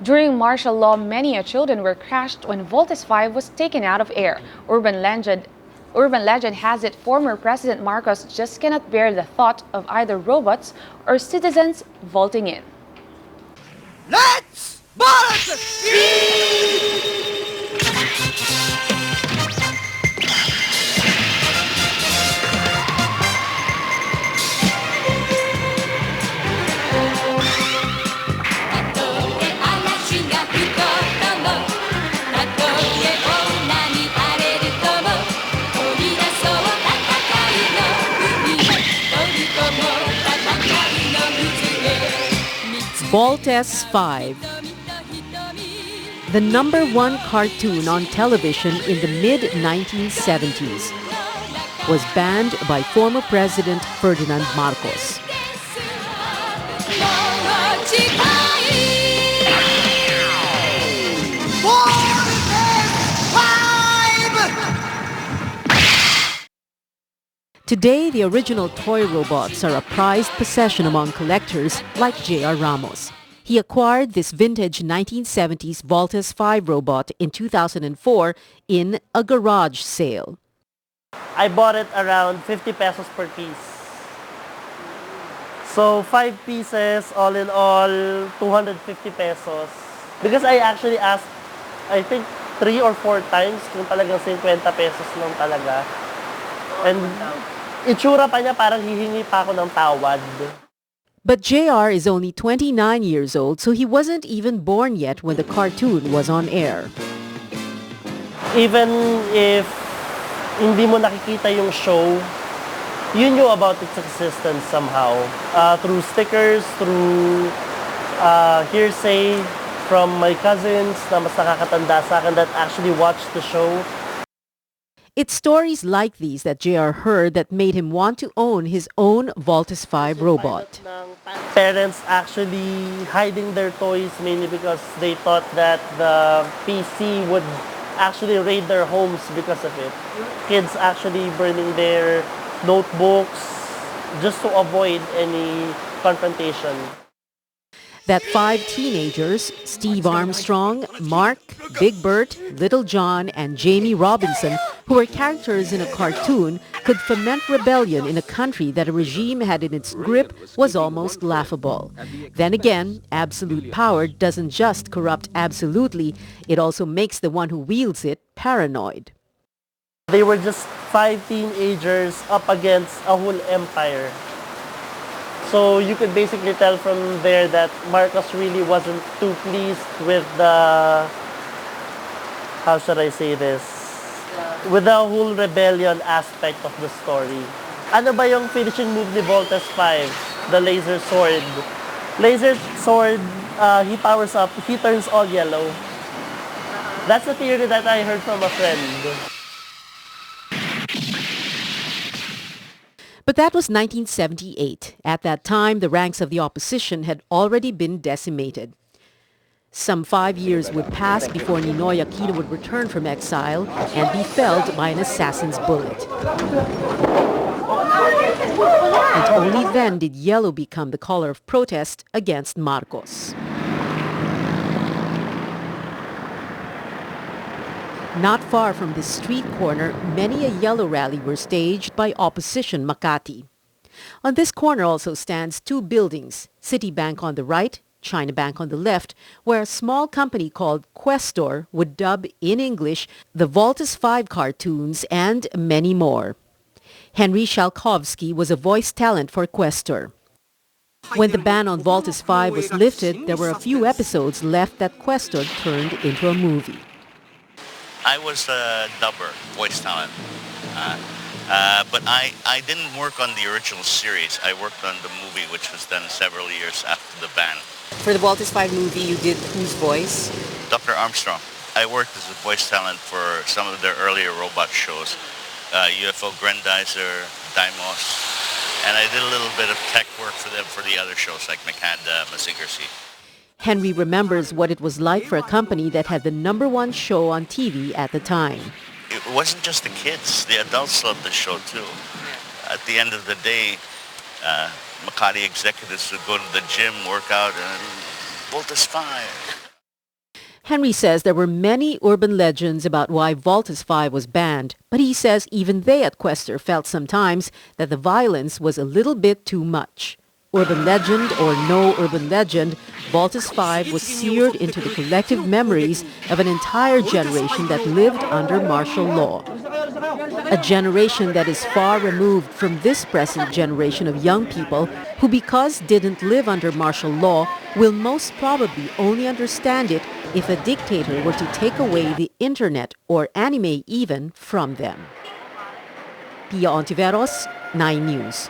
During martial law, many children were crushed when Voltes 5 was taken out of air. Urban legend has it former President Marcos just cannot bear the thought of either robots or citizens vaulting in. Let's vault! Voltes 5, the #1 cartoon on television in the mid-1970s, was banned by former President Ferdinand Marcos. Today, the original toy robots are a prized possession among collectors like J.R. Ramos. He acquired this vintage 1970s Voltes 5 robot in 2004 in a garage sale. I bought it around 50 pesos per piece. So 5 pieces, all in all, 250 pesos. Because I actually asked, I think 3 or 4 times kung talagang 50 pesos lang talaga. And itsura pa niya parang hihingi pa ako ng tawad. But JR is only 29 years old, so he wasn't even born yet when the cartoon was on air. Even if hindi mo nakikita yung show, you knew about its existence somehow. Through stickers, through hearsay from my cousins na mas nakakatanda sa akin that actually watched the show. It's stories like these that JR heard that made him want to own his own Voltes 5 robot. Parents actually hiding their toys mainly because they thought that the PC would actually raid their homes because of it. Kids actually burning their notebooks just to avoid any confrontation. That 5 teenagers, Steve Armstrong, Mark, Big Bert, Little John, and Jamie Robinson, who were characters in a cartoon, could foment rebellion in a country that a regime had in its grip was almost laughable. Then again, absolute power doesn't just corrupt absolutely, it also makes the one who wields it paranoid. They were just 5 teenagers up against a whole empire. So you could basically tell from there that Marcos really wasn't too pleased with the, how should I say this, with the whole rebellion aspect of the story. Ano ba yung finishing move ni Voltes 5? The laser sword. Laser sword, he powers up, he turns all yellow. That's the theory that I heard from a friend. But that was 1978. At that time, the ranks of the opposition had already been decimated. Some 5 years would pass before Ninoy Aquino would return from exile and be felled by an assassin's bullet. And only then did yellow become the color of protest against Marcos. Not far from this street corner, many a yellow rally were staged by opposition Makati. On this corner also stands 2 buildings, Citibank on the right, China Bank on the left, where a small company called Questor would dub in English the Voltes 5 cartoons and many more. Henry Shalkovsky was a voice talent for Questor. When the ban on Voltes 5 was lifted, there were a few episodes left that Questor turned into a movie. I was a dubber, voice talent, but I didn't work on the original series. I worked on the movie, which was done several years after the ban. For the Voltes 5 movie, you did whose voice? Dr. Armstrong. I worked as a voice talent for some of their earlier robot shows, UFO Grendizer, Dimos, and I did a little bit of tech work for them for the other shows like Makanda, Masigarsi. Henry remembers what it was like for a company that had the #1 show on TV at the time. It wasn't just the kids. The adults loved the show too. At the end of the day, Makati executives would go to the gym, work out, and Voltes 5. Henry says there were many urban legends about why Voltes 5 was banned, but he says even they at Quester felt sometimes that the violence was a little bit too much. Urban legend or no urban legend, Voltes 5 was seared into the collective memories of an entire generation that lived under martial law. A generation that is far removed from this present generation of young people who, because didn't live under martial law, will most probably only understand it if a dictator were to take away the internet or anime even from them. Pia Ontiveros, 9 News.